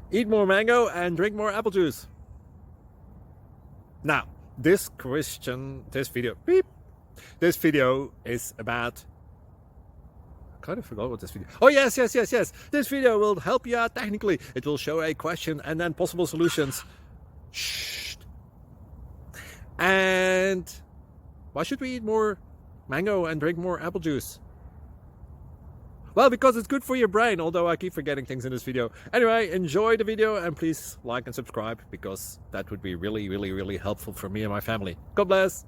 Eat more mango and drink more apple juice. Now, this video is about, I kind of forgot what this video. Oh, yes. This video will help you out technically. It will show a question and then possible solutions. Shh. And why should we eat more mango and drink more apple juice? Well, because it's good for your brain, although I keep forgetting things in this video. Anyway, enjoy the video and please like and subscribe, because that would be really helpful for me and my family. God bless.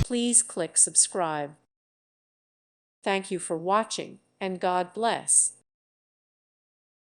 Please click subscribe. Thank you for watching, and God bless.